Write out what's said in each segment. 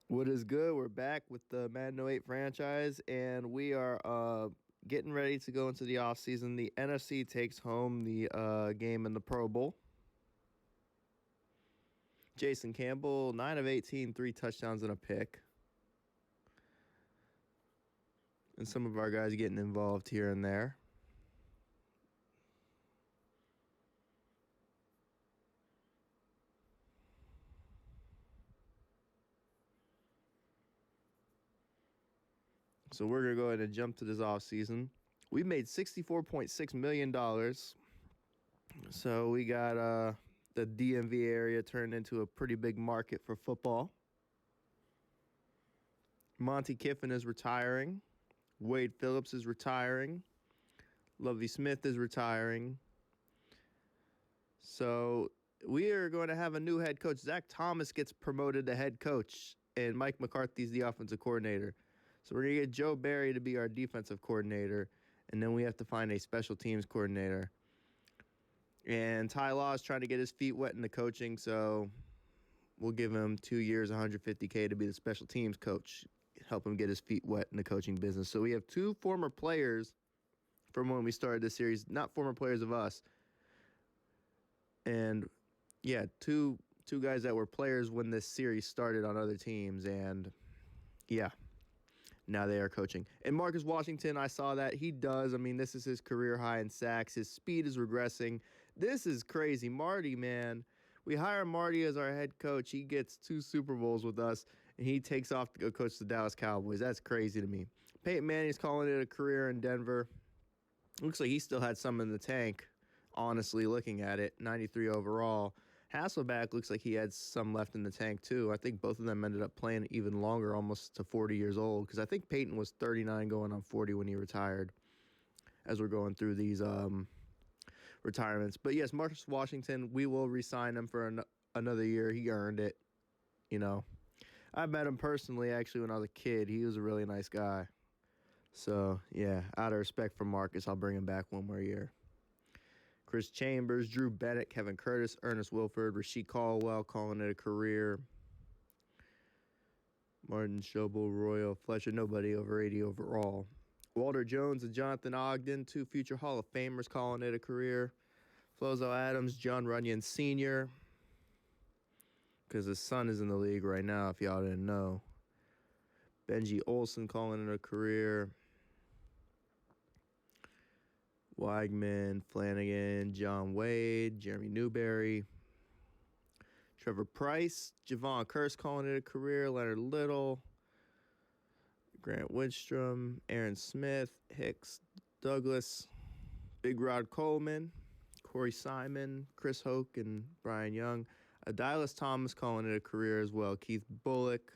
What is good? We're back with the Madden 08 franchise, and we are getting ready to go into the offseason. The NFC takes home the game in the Pro Bowl. Jason Campbell, 9 of 18, 3 touchdowns and a pick. And some of our guys getting involved here and there. So we're going to go ahead and jump to this offseason. We made $64.6 million. So we got the DMV area turned into a pretty big market for football. Monty Kiffin is retiring. Wade Phillips is retiring. Lovie Smith is retiring. So we are going to have a new head coach. Zach Thomas gets promoted to head coach, and Mike McCarthy's the offensive coordinator. So we're going to get Joe Barry to be our defensive coordinator, and then we have to find a special teams coordinator. And Ty Law is trying to get his feet wet in the coaching, so we'll give him 2 years, $150K to be the special teams coach, help him get his feet wet in the coaching business. So we have 2 former players from when we started this series, not former players of us. And, yeah, two guys that were players when this series started on other teams, and, yeah. Now they are coaching. And Marcus Washington, I saw that. He does. I mean, this is his career high in sacks. His speed is regressing. This is crazy. Marty, man. We hire Marty as our head coach. He gets 2 Super Bowls with us, and he takes off to go coach the Dallas Cowboys. That's crazy to me. Peyton Manning's calling it a career in Denver. Looks like he still had some in the tank, honestly, looking at it. 93 overall. Hasselbeck looks like he had some left in the tank, too. I think both of them ended up playing even longer, almost to 40 years old, because I think Peyton was 39 going on 40 when he retired, as we're going through these retirements. But, yes, Marcus Washington, we will re-sign him for another year. He earned it, you know. I met him personally, actually, when I was a kid. He was a really nice guy. So, yeah, out of respect for Marcus, I'll bring him back one more year. Chris Chambers, Drew Bennett, Kevin Curtis, Ernest Wilford, Rasheed Caldwell calling it a career. Martin Schobel, Royal Fletcher, nobody over 80 overall. Walter Jones and Jonathan Ogden, 2 future Hall of Famers calling it a career. Flozo Adams, John Runyon Sr., because his son is in the league right now, if y'all didn't know. Benji Olsen calling it a career. Weigman, Flanagan, John Wade, Jeremy Newberry, Trevor Price, Javon Curse calling it a career, Leonard Little, Grant Widstrom, Aaron Smith, Hicks, Douglas, Big Rod Coleman, Corey Simon, Chris Hoke, and Brian Young. Adilas Thomas calling it a career as well. Keith Bullock,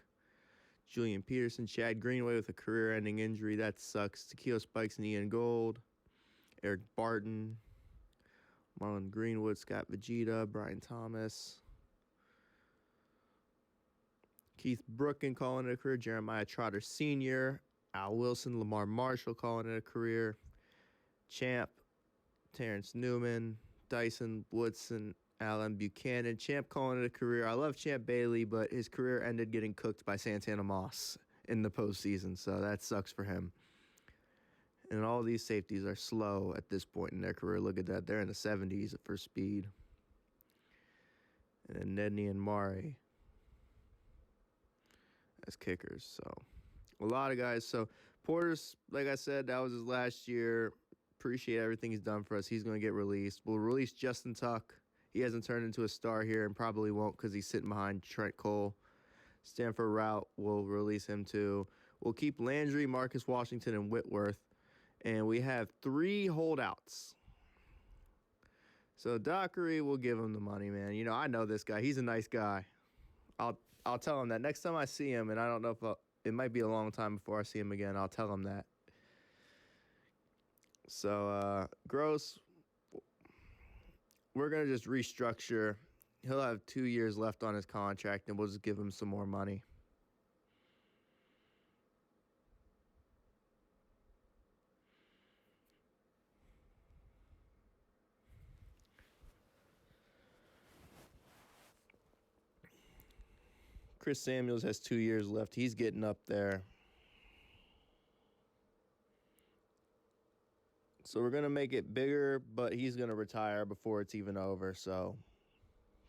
Julian Peterson, Chad Greenway with a career-ending injury. That sucks. Takeo Spikes and Ian Gold. Eric Barton, Marlon Greenwood, Scott Vegeta, Brian Thomas, Keith Brooken calling it a career, Jeremiah Trotter Sr., Al Wilson, Lamar Marshall calling it a career, Champ, Terrence Newman, Dyson Woodson, Alan Buchanan. Champ calling it a career. I love Champ Bailey, but his career ended getting cooked by Santana Moss in the postseason, so that sucks for him. And all these safeties are slow at this point in their career. Look at that. They're in the 70s for speed. And then Nedney and Mari as kickers. So a lot of guys. So Porter's, like I said, that was his last year. Appreciate everything he's done for us. He's going to get released. We'll release Justin Tuck. He hasn't turned into a star here and probably won't because he's sitting behind Trent Cole. Stanford Route, we'll release him too. We'll keep Landry, Marcus Washington, and Whitworth. And we have 3 holdouts. So Dockery will give him the money, man. You know, I know this guy. He's a nice guy. I'll tell him that next time I see him, and I don't know if it might be a long time before I see him again. I'll tell him that. So Gross, we're going to just restructure. He'll have 2 years left on his contract, and we'll just give him some more money. Chris Samuels has 2 years left. He's getting up there. So we're going to make it bigger, but he's going to retire before it's even over. So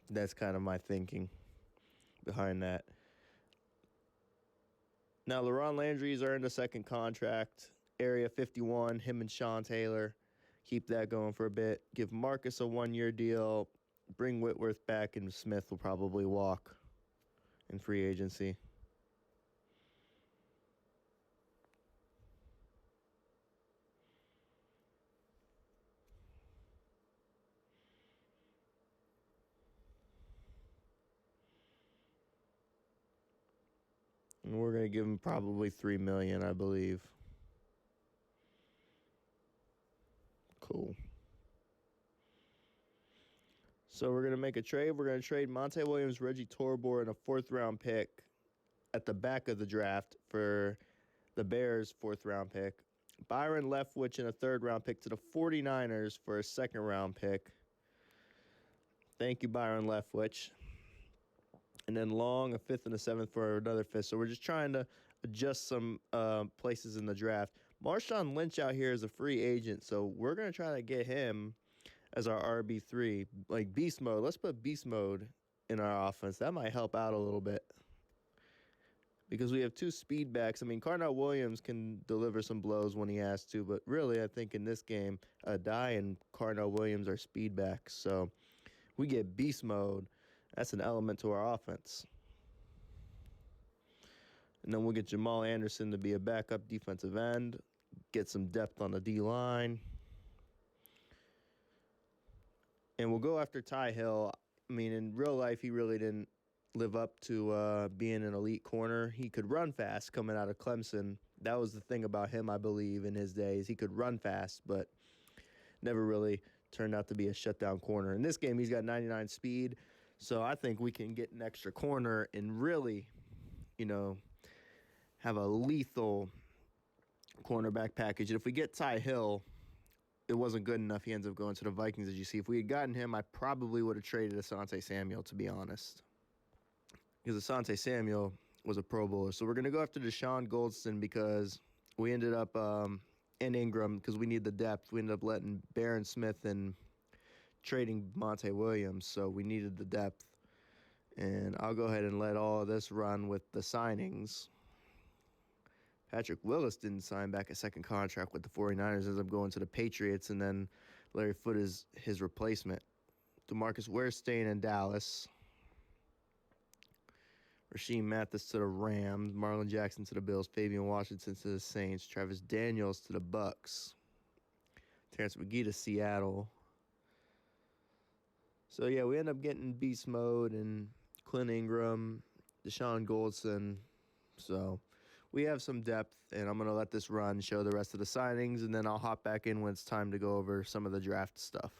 that's kind of my thinking behind that. Now, LaRon Landry's earned a second contract. Area 51, him and Sean Taylor. Keep that going for a bit. Give Marcus a 1-year deal. Bring Whitworth back, and Smith will probably walk in free agency. And we're going to give him probably $3 million, I believe. Cool. So we're going to make a trade. We're going to trade Monte Williams, Reggie Torbor, and a 4th-round pick at the back of the draft for the Bears' 4th-round pick. Byron Leftwich and a 3rd-round pick to the 49ers for a 2nd-round pick. Thank you, Byron Leftwich. And then Long, a 5th and a 7th for another 5th. So we're just trying to adjust some places in the draft. Marshawn Lynch out here is a free agent, so we're going to try to get him as our RB3. Like beast mode. Let's put beast mode in our offense. That might help out a little bit. Because we have 2 speed backs. I mean, Carnell Williams can deliver some blows when he has to, but really I think in this game, Adai and Carnell Williams are speed backs. So we get beast mode. That's an element to our offense. And then we'll get Jamal Anderson to be a backup defensive end. Get some depth on the D-line. And we'll go after Ty Hill. I mean, in real life, he really didn't live up to being an elite corner. He could run fast coming out of Clemson. That was the thing about him, I believe, in his days. He could run fast, but never really turned out to be a shutdown corner. In this game, he's got 99 speed. So I think we can get an extra corner and really, have a lethal cornerback package. And if we get Ty Hill, it wasn't good enough. He ends up going to the Vikings, as you see. If we had gotten him, I probably would have traded Asante Samuel, to be honest. Because Asante Samuel was a Pro Bowler. So we're going to go after Deshaun Goldston because we ended up in Ingram because we need the depth. We ended up letting Barron Smith and trading Monte Williams, so we needed the depth. And I'll go ahead and let all of this run with the signings. Patrick Willis didn't sign back a second contract with the 49ers, ends up going to the Patriots, and then Larry Foote is his replacement. DeMarcus Ware staying in Dallas. Rasheem Mathis to the Rams. Marlon Jackson to the Bills. Fabian Washington to the Saints. Travis Daniels to the Bucks. Terrence McGee to Seattle. So, yeah, we end up getting beast mode and Clint Ingram, Deshaun Goldson. So, we have some depth, and I'm going to let this run, show the rest of the signings, and then I'll hop back in when it's time to go over some of the draft stuff.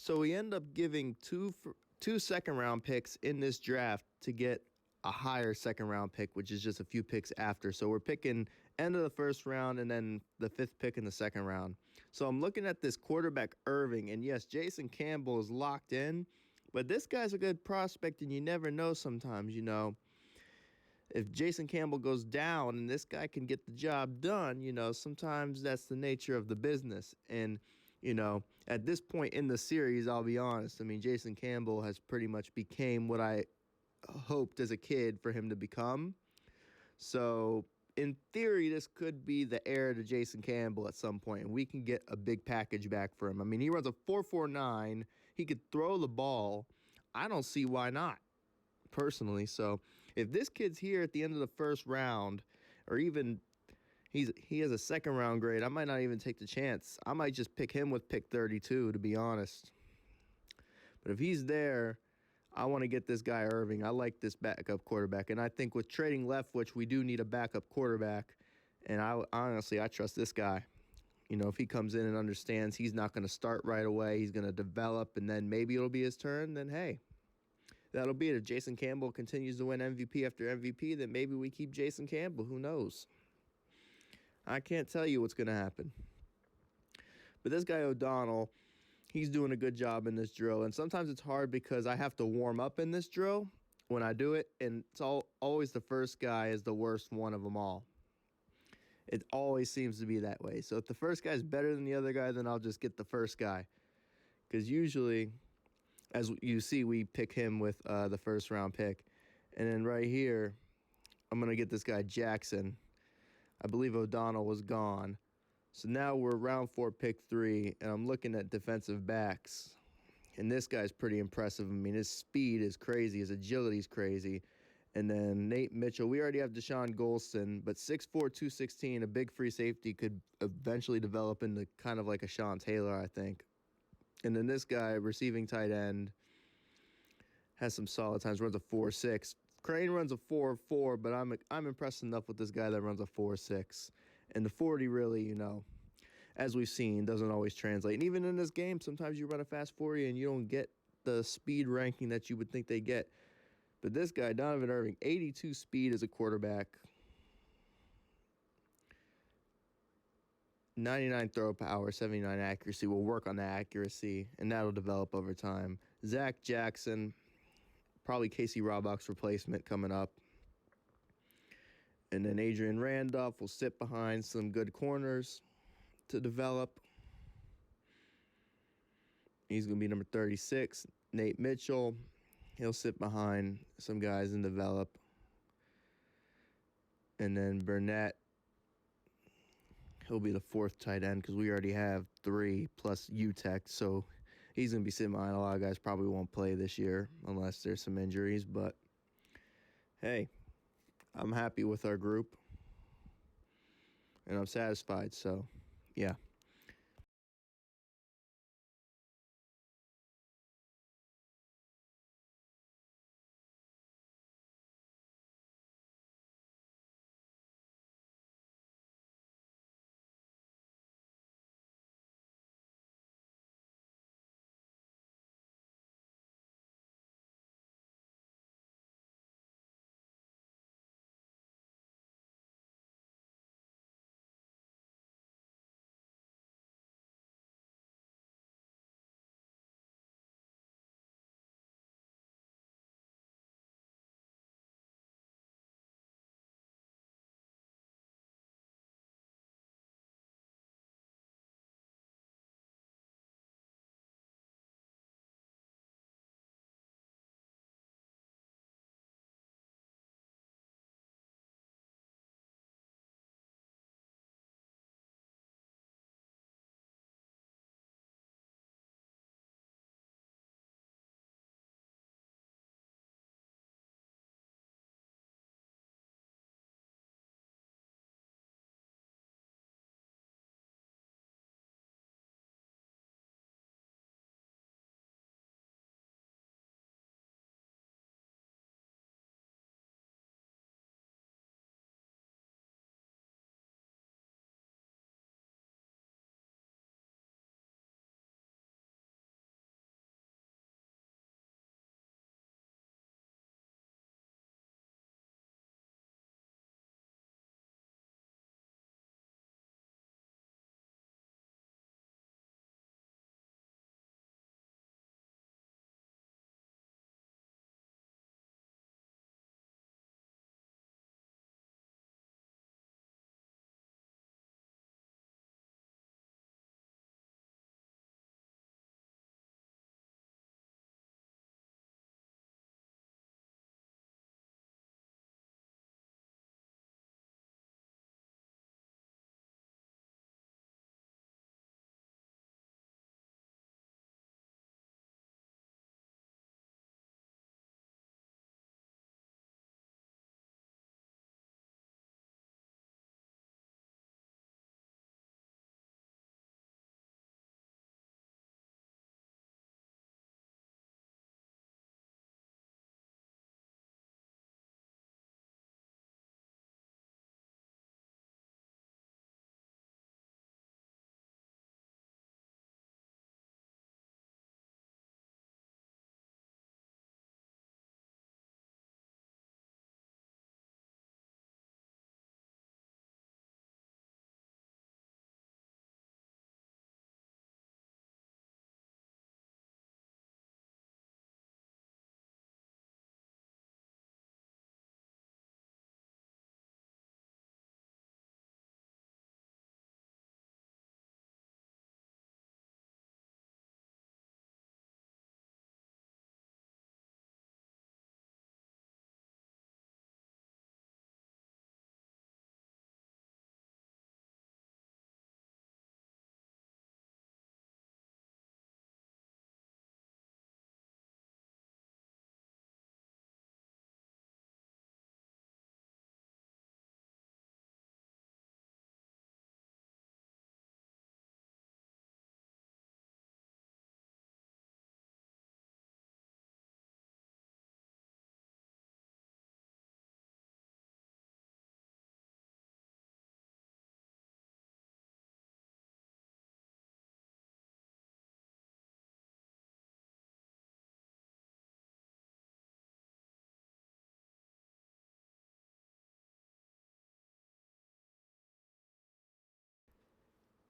So we end up giving two second round picks in this draft to get a higher second round pick, which is just a few picks after. So we're picking end of the first round and then the 5th pick in the second round. So I'm looking at this quarterback Irving, and yes, Jason Campbell is locked in, but this guy's a good prospect, and you never know sometimes, If Jason Campbell goes down and this guy can get the job done, sometimes that's the nature of the business. And, at this point in the series, I'll be honest, I mean, Jason Campbell has pretty much became what I hoped as a kid for him to become. So, in theory, this could be the heir to Jason Campbell at some point, and we can get a big package back for him. I mean, he runs a 4.49. He could throw the ball. I don't see why not, personally. So, if this kid's here at the end of the first round, or even he has a second round grade, I might not even take the chance. I might just pick him with pick 32, to be honest. But if he's there, I want to get this guy Irving. I like this backup quarterback, and I think with trading Leftwich, we do need a backup quarterback. And I trust this guy. If he comes in and understands he's not going to start right away, he's going to develop, and then maybe it'll be his turn, then hey, that'll be it. If Jason Campbell continues to win MVP after MVP, then maybe we keep Jason Campbell. Who knows? I can't tell you what's going to happen. But this guy O'Donnell, he's doing a good job in this drill. And sometimes it's hard because I have to warm up in this drill when I do it. And it's always the first guy is the worst one of them all. It always seems to be that way. So if the first guy's better than the other guy, then I'll just get the first guy. Because usually, as you see, we pick him with the first round pick. And then right here, I'm going to get this guy Jackson. I believe O'Donnell was gone. So now we're round 4, pick 3, and I'm looking at defensive backs. And this guy's pretty impressive. I mean, his speed is crazy. His agility is crazy. And then Nate Mitchell. We already have Deshaun Golston, but 6'4", 216, a big free safety, could eventually develop into kind of like a Sean Taylor, I think. And then this guy, receiving tight end, has some solid times, runs a 4.6. Crane runs a 4.4, but I'm impressed enough with this guy that runs a 4.6. And the 40 really, as we've seen, doesn't always translate. And even in this game, sometimes you run a fast 40 and you don't get the speed ranking that you would think they get. But this guy, Donovan Irving, 82 speed as a quarterback. 99 throw power, 79 accuracy. We'll work on the accuracy, and that'll develop over time. Zach Jackson, probably Casey Robach's replacement coming up. And then Adrian Randolph will sit behind some good corners to develop. He's going to be number 36. Nate Mitchell, he'll sit behind some guys and develop. And then Burnett, he'll be the 4th tight end because we already have 3 plus UTEC. So he's going to be sitting behind a lot of guys. Probably won't play this year unless there's some injuries. But, hey, I'm happy with our group. And I'm satisfied. So, yeah.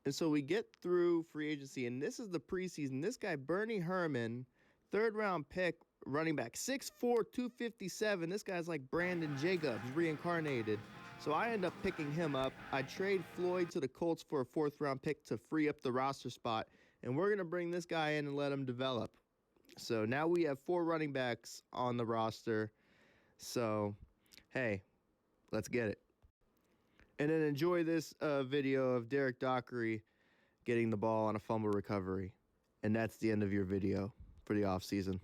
And so we get through free agency, and this is the preseason. This guy, Bernie Herman, 3rd-round pick, running back, 6'4", 257. This guy's like Brandon Jacobs, reincarnated. So I end up picking him up. I trade Floyd to the Colts for a 4th-round pick to free up the roster spot. And we're going to bring this guy in and let him develop. So now we have 4 running backs on the roster. So, hey, let's get it. And then enjoy this video of Derek Dockery getting the ball on a fumble recovery. And that's the end of your video for the offseason.